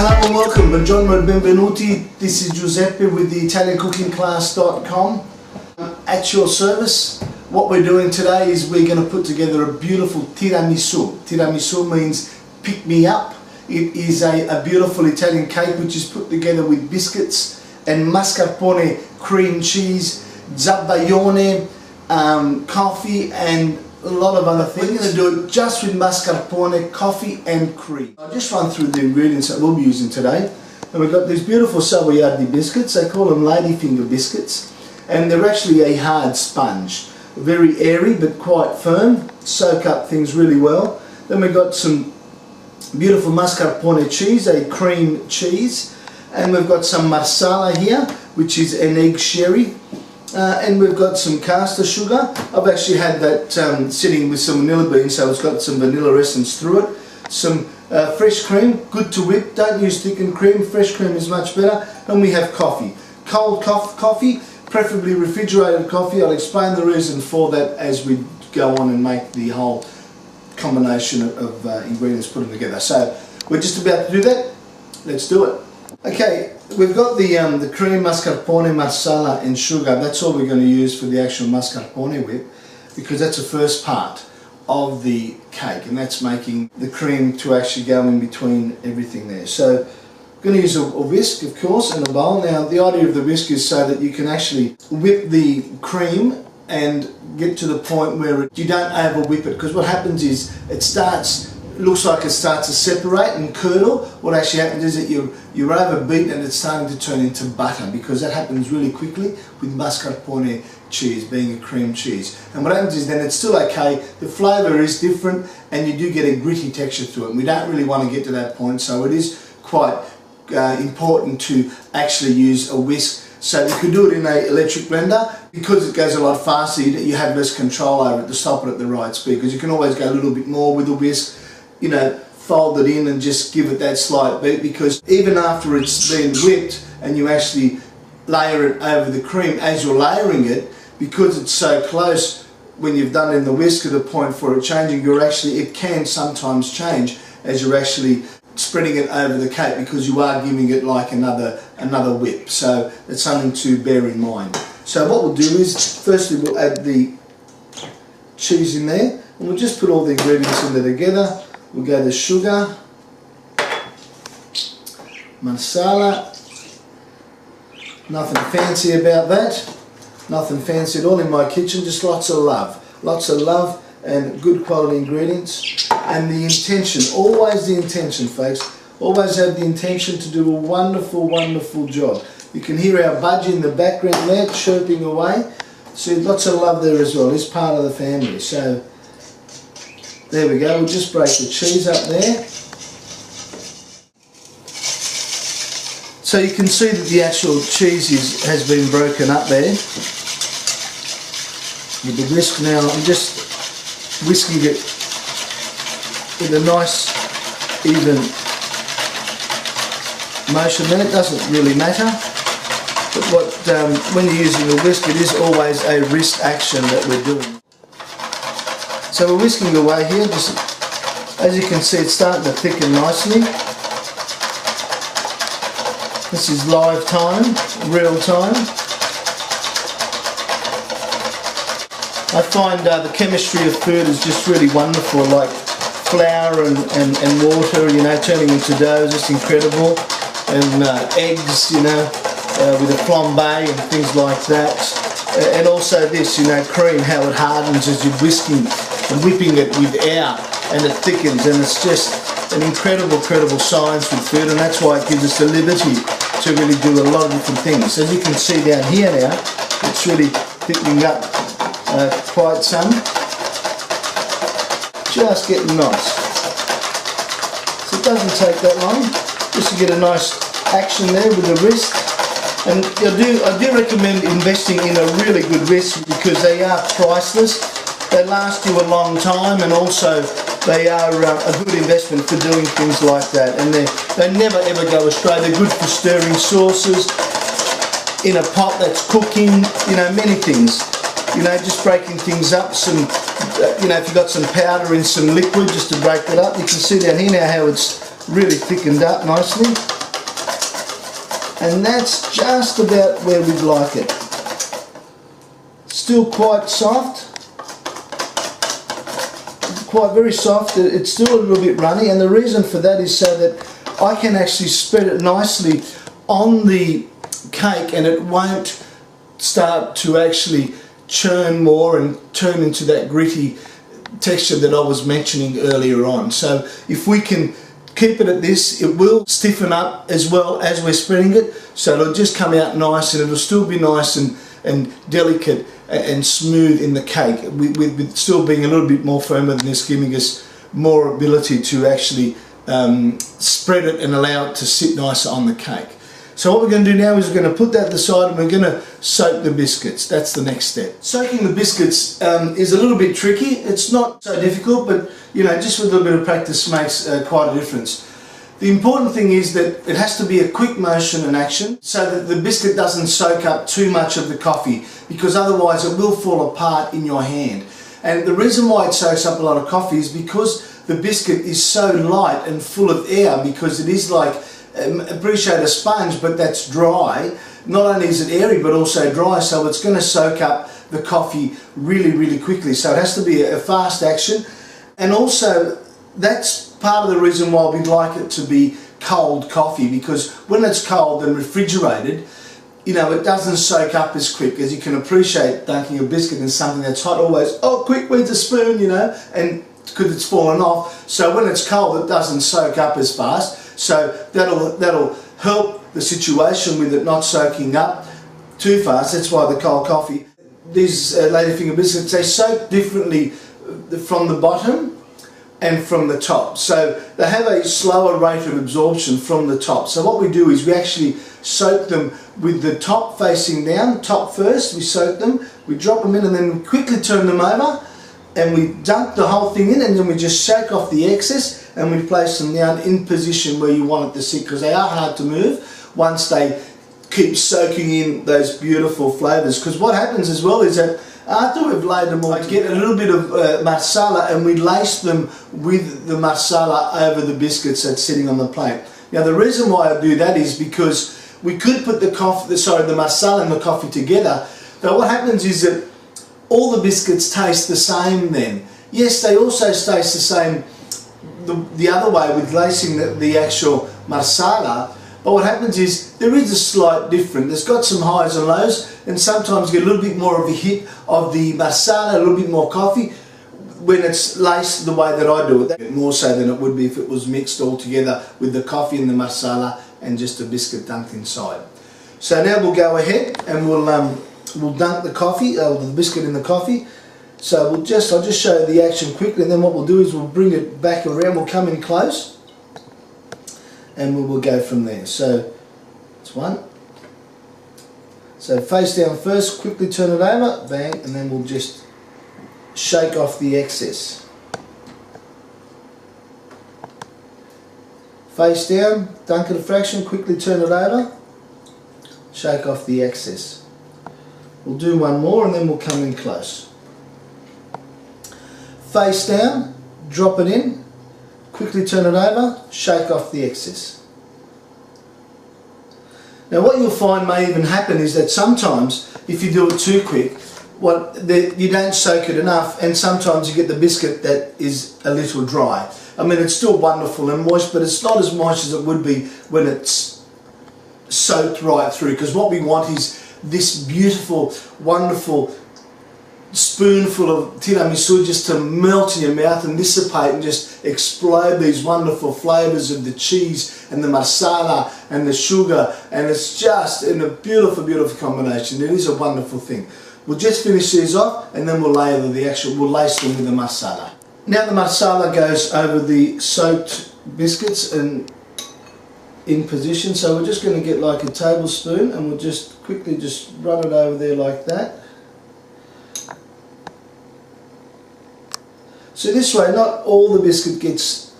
Hello and welcome, buongiorno e benvenuti. This is Giuseppe with the ItalianCookingClass.com. At your service. What we're doing today is we're going to put together a beautiful tiramisu. Tiramisu means pick me up. It is a beautiful Italian cake which is put together with biscuits and mascarpone cream cheese, zabaione, coffee and a lot of other things. We're going to do it just with mascarpone, coffee and cream. I'll just run through the ingredients that we'll be using today. And we've got these beautiful savoiardi biscuits. They call them ladyfinger biscuits, and they're actually a hard sponge. Very airy but quite firm, soak up things really well. Then we've got some beautiful mascarpone cheese, a cream cheese, and we've got some marsala here, which is an egg sherry. And we've got some castor sugar. I've actually had that sitting with some vanilla beans, so it's got some vanilla essence through it. Some fresh cream, good to whip, don't use thickened cream, fresh cream is much better. And we have coffee, cold coffee, preferably refrigerated coffee. I'll explain the reason for that as we go on and make the whole combination of ingredients, put them together. So we're just about to do that, let's do it. Okay, we've got the cream, mascarpone, marsala and sugar. That's all we're going to use for the actual mascarpone whip, because that's the first part of the cake, and that's making the cream to actually go in between everything there. So I'm going to use a whisk, of course, and a bowl. Now the idea of the whisk is so that you can actually whip the cream and get to the point where you don't over whip it, because what happens is looks like it starts to separate and curdle. What actually happens is that you're overbeat and it's starting to turn into butter, because that happens really quickly with mascarpone cheese being a cream cheese. And what happens is then it's still okay, the flavour is different and you do get a gritty texture to it, and we don't really want to get to that point, so it is quite important to actually use a whisk. So you could do it in an electric blender, because it goes a lot faster, you have less control over it to stop it at the right speed, because you can always go a little bit more with a whisk, you know, fold it in and just give it that slight beat, because even after it's been whipped and you actually layer it over the cream, as you're layering it, because it's so close when you've done it in the whisk to the point for it changing, it can sometimes change as you're actually spreading it over the cake, because you are giving it like another whip. So it's something to bear in mind. So what we'll do is, firstly we'll add the cheese in there, and we'll just put all the ingredients in there together. We'll go the sugar, marsala, nothing fancy about that, nothing fancy at all in my kitchen, just lots of love and good quality ingredients. And the intention, always the intention folks, always have the intention to do a wonderful, wonderful job. You can hear our budgie in the background there chirping away, so lots of love there as well, he's part of the family. So there we go, we'll just break the cheese up there. So you can see that the actual cheese has been broken up there with the whisk. Now I'm just whisking it with a nice even motion there. It doesn't really matter, but when you're using a whisk, it is always a wrist action that we're doing. So we're whisking away here, just as you can see it's starting to thicken nicely. This is live time, real time. I find the chemistry of food is just really wonderful, like flour and water, you know, turning into dough, just incredible. And eggs, you know, with a flambe and things like that. And also this, you know, cream, how it hardens as you're whisking and whipping it with air, and it thickens, and it's just an incredible science with food, and that's why it gives us the liberty to really do a lot of different things. As you can see down here now, it's really thickening up quite some. Just getting nice. So it doesn't take that long, just to get a nice action there with the wrist. And I do recommend investing in a really good whisk, because they are priceless. They last you a long time, and also they are a good investment for doing things like that. And they never ever go astray. They're good for stirring sauces, in a pot that's cooking, you know, many things. you know, just breaking things up. Some, you know, if you've got some powder in some liquid, just to break that up. You can see down here now how it's really thickened up nicely. And that's just about where we'd like it. Still quite soft. Quite very soft. It's still a little bit runny, and the reason for that is so that I can actually spread it nicely on the cake and it won't start to actually churn more and turn into that gritty texture that I was mentioning earlier on. So if we can keep it at this, it will stiffen up as well as we're spreading it, so it'll just come out nice and it'll still be nice and delicate and smooth in the cake, with still being a little bit more firmer than this, giving us more ability to actually spread it and allow it to sit nicer on the cake. So what we're going to do now is we're going to put that to the side and we're going to soak the biscuits. That's the next step. Soaking the biscuits is a little bit tricky. It's not so difficult, but you know, just with a little bit of practice makes quite a difference. The important thing is that it has to be a quick motion and action so that the biscuit doesn't soak up too much of the coffee, because otherwise it will fall apart in your hand. And the reason why it soaks up a lot of coffee is because the biscuit is so light and full of air, because it is like, appreciate a sponge, but that's dry. Not only is it airy but also dry, so it's going to soak up the coffee really quickly. So it has to be a fast action, and also that's part of the reason why we'd like it to be cold coffee, because when it's cold and refrigerated, you know, it doesn't soak up as quick. As you can appreciate, dunking a biscuit in something that's hot, always, oh quick, where's the spoon, you know, and because it's fallen off. So when it's cold, it doesn't soak up as fast. So that'll help the situation with it not soaking up too fast. That's why the cold coffee, these ladyfinger biscuits, they soak differently from the bottom and from the top. So they have a slower rate of absorption from the top. So what we do is we actually soak them with the top facing down, top first, we soak them, we drop them in and then we quickly turn them over and we dunk the whole thing in, and then we just shake off the excess and we place them down in position where you want it to sit, because they are hard to move once they keep soaking in those beautiful flavours. Because what happens as well is that after we've laid them all, we get a little bit of marsala and we lace them with the marsala over the biscuits that's sitting on the plate. Now the reason why I do that is because we could put the marsala and the coffee together, but what happens is that all the biscuits taste the same then. Yes, they also taste the same the other way with lacing the actual marsala, but what happens is there is a slight difference. There's got some highs and lows, and sometimes you get a little bit more of a hit of the marsala, a little bit more coffee when it's laced the way that I do it. More so than it would be if it was mixed all together with the coffee and the marsala and just a biscuit dunked inside. So now we'll go ahead and we'll dunk the coffee, the biscuit in the coffee. So I'll just show you the action quickly, and then what we'll do is we'll bring it back around, we'll come in close, and we will go from there. So it's one. So face down first, quickly turn it over, bang, and then we'll just shake off the excess. Face down, dunk it a fraction, quickly turn it over, shake off the excess. We'll do one more and then we'll come in close. Face down, drop it in, quickly turn it over, shake off the excess. Now what you'll find may even happen is that sometimes if you do it too quick, you don't soak it enough, and sometimes you get the biscuit that is a little dry. I mean, it's still wonderful and moist, but it's not as moist as it would be when it's soaked right through, because what we want is this beautiful, wonderful spoonful of tiramisu just to melt in your mouth and dissipate and just explode these wonderful flavours of the cheese and the marsala and the sugar, and it's just in a beautiful combination. It is a wonderful thing. We'll just finish these off and then we'll lace them with the marsala. Now the marsala goes over the soaked biscuits and in position, so we're just going to get like a tablespoon and we'll just quickly just run it over there like that. So this way not all the biscuit gets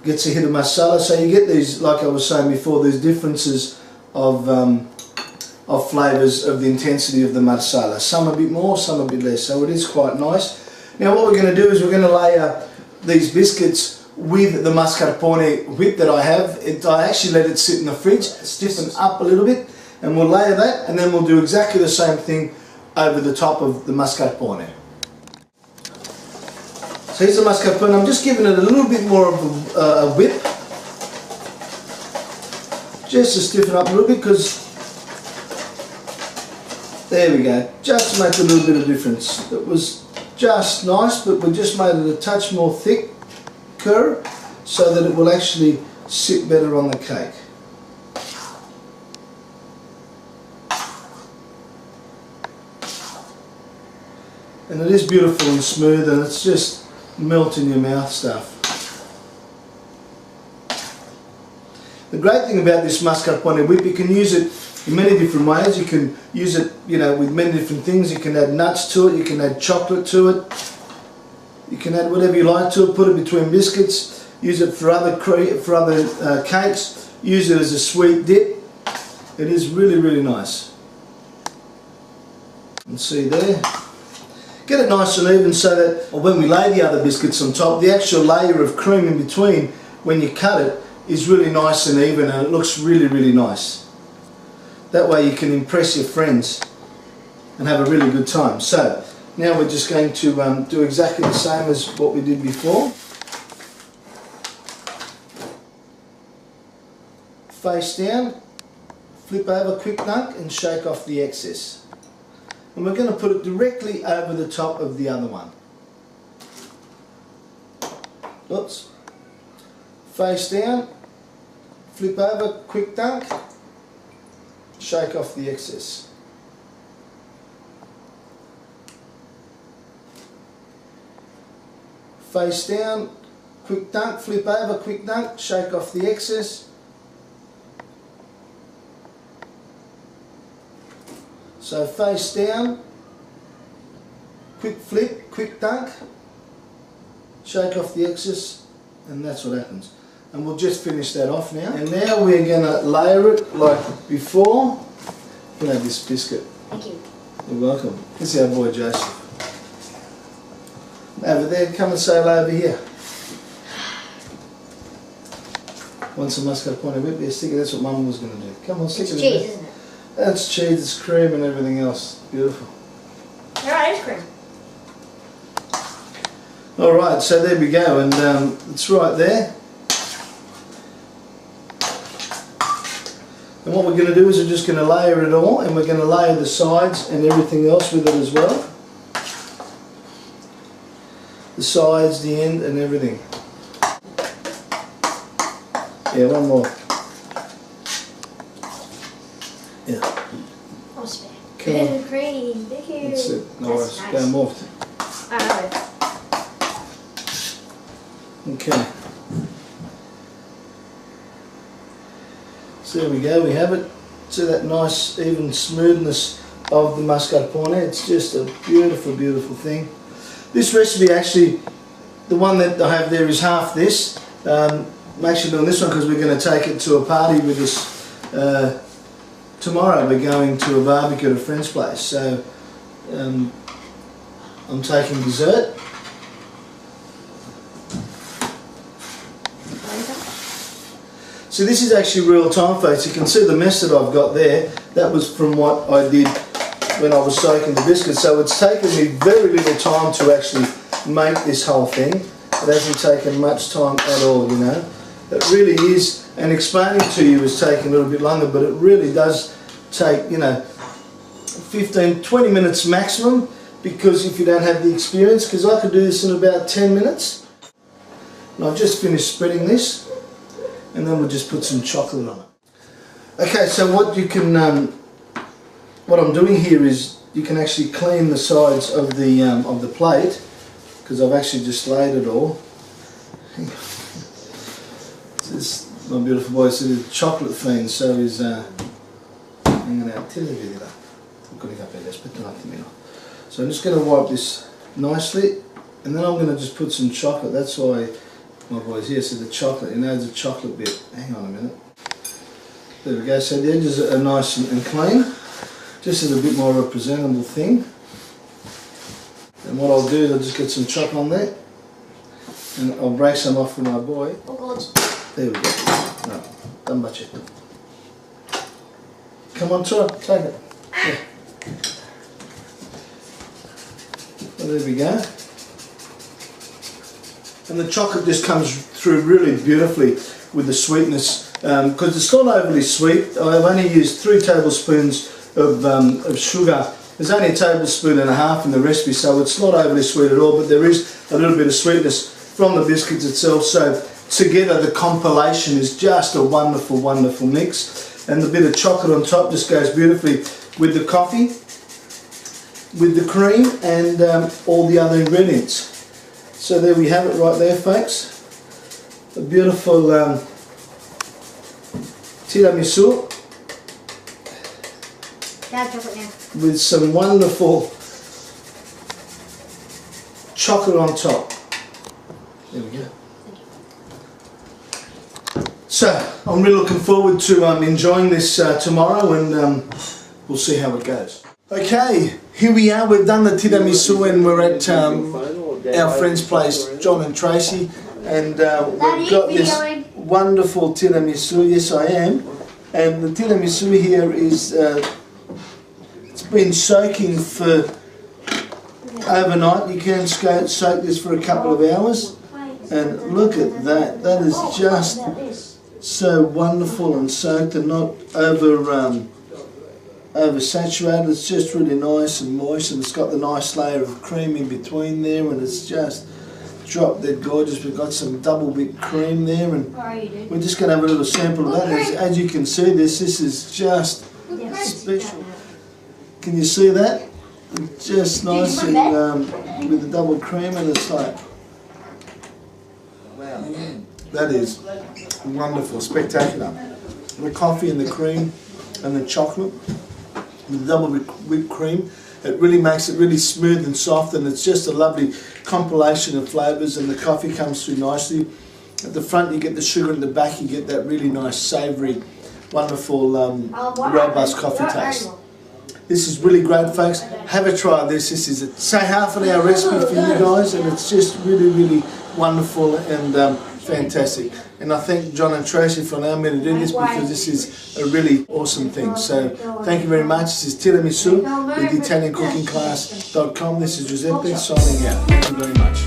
a hit of marsala, so you get these, like I was saying before, these differences of of flavours of the intensity of the marsala. Some a bit more, some a bit less, so it is quite nice. Now what we're going to do is we're going to layer these biscuits with the mascarpone whip that I have. I actually let it sit in the fridge, stiffen up a little bit, and we'll layer that, and then we'll do exactly the same thing over the top of the mascarpone. So here's the mascarpone. I'm just giving it a little bit more of a whip, just to stiffen up a little bit, because there we go, just to make a little bit of difference. It was just nice, but we just made it a touch more thicker so that it will actually sit better on the cake. And it is beautiful and smooth, and it's just melt in your mouth stuff. The great thing about this mascarpone whip, you can use it in many different ways. You can use it, you know, with many different things. You can add nuts to it, you can add chocolate to it, you can add whatever you like to it. Put it between biscuits, use it for other cakes, use it as a sweet dip. It is really, really nice. And see there, get it nice and even so that when we lay the other biscuits on top, the actual layer of cream in between, when you cut it, is really nice and even, and it looks really, really nice. That way you can impress your friends and have a really good time. So now we're just going to do exactly the same as what we did before. Face down, flip over, quick dunk, and shake off the excess. And we're going to put it directly over the top of the other one. Oops. Face down, flip over, quick dunk, shake off the excess. Face down, quick dunk, flip over, quick dunk, shake off the excess. So face down, quick flip, quick dunk, shake off the excess, and that's what happens. And we'll just finish that off now. And now we're going to layer it like before. You can have this biscuit. Thank you. You're welcome. This is our boy Joseph. Over there, come and say hello over here. Want some mascarpone whip? Yeah, stick it. That's what Mum was going to do. Come on, stick it in there. It's cheese, isn't it? That's cheese, it's cream and everything else. Beautiful. Yeah, ice cream. Alright, so there we go, and it's right there. And what we're going to do is we're just going to layer it all, and we're going to layer the sides and everything else with it as well. The sides, the end and everything. Yeah, one more. Yeah. Oh, spare. Come on. Cream. Thank you. That's it. No worries. Nice. Go more. Alright. Okay. So there we go, we have it. See that nice even smoothness of the mascarpone. It's just a beautiful, beautiful thing. This recipe actually, the one that I have there is half this. I'm actually doing this one because we're going to take it to a party with us tomorrow. We're going to a barbecue at a friend's place. So I'm taking dessert. So this is actually real time, folks. You can see the mess that I've got there. That was from what I did when I was soaking the biscuits. So it's taken me very little time to actually make this whole thing. It hasn't taken much time at all, you know. It really is, and explaining to you is taking a little bit longer, but it really does take, you know, 15-20 minutes maximum, because if you don't have the experience, because I could do this in about 10 minutes. And I've just finished spreading this. And then we'll just put some chocolate on it. Okay, so what you can, what I'm doing here is you can actually clean the sides of the plate, because I've actually just laid it all. This my beautiful boy is a chocolate fiend, so he's hanging out. So I'm just going to wipe this nicely, and then I'm going to just put some chocolate. That's why my boy's here, so the chocolate, you know, there's a chocolate bit. Hang on a minute. There we go, so the edges are nice and clean. just as a bit more of a presentable thing. And what I'll do is I'll just get some chop on there, and I'll break some off for my boy. Oh God. There we go. No, don't touch it. Come on, try it. Take it. Yeah. Well, there we go. And the chocolate just comes through really beautifully with the sweetness, because it's not overly sweet. I've only used 3 tablespoons of sugar. There's only a tablespoon and a half in the recipe, so it's not overly sweet at all, but there is a little bit of sweetness from the biscuits itself. So together the compilation is just a wonderful, wonderful mix. And the bit of chocolate on top just goes beautifully with the coffee, with the cream, and all the other ingredients. So there we have it right there, folks. A beautiful tiramisu with some wonderful chocolate on top. There we go. So I'm really looking forward to enjoying this tomorrow, and we'll see how it goes. Okay, here we are. We've done the tiramisu, and we're at our friend's place, John and Tracy, and we've got this wonderful tiramisu. Yes, I am. And the tiramisu here is it's been soaking for overnight. You can soak this for a couple of hours, and look at that. That is just so wonderful and soaked and not oversaturated. It's just really nice and moist, and it's got the nice layer of cream in between there, and it's just drop dead gorgeous. We've got some double whipped cream there, and we're just going to have a little sample of that. As you can see, this is just special. Can you see that? It's just nice and with the double cream, and it's like, wow, that is wonderful, spectacular. The coffee and the cream and the chocolate with the double whipped cream, it really makes it really smooth and soft, and it's just a lovely compilation of flavours, and the coffee comes through nicely. At the front you get the sugar, and at the back you get that really nice savoury, wonderful, robust coffee taste. This is really great, folks. Have a try of this. This is say half an hour recipe for you guys, and it's just really, really wonderful and fantastic. And I thank John and Tracy for allowing me to do this, because this is a really awesome thing. So thank you very much. This is Tiramisu with ItalianCookingClass.com. This is Giuseppe signing out. Thank you very much.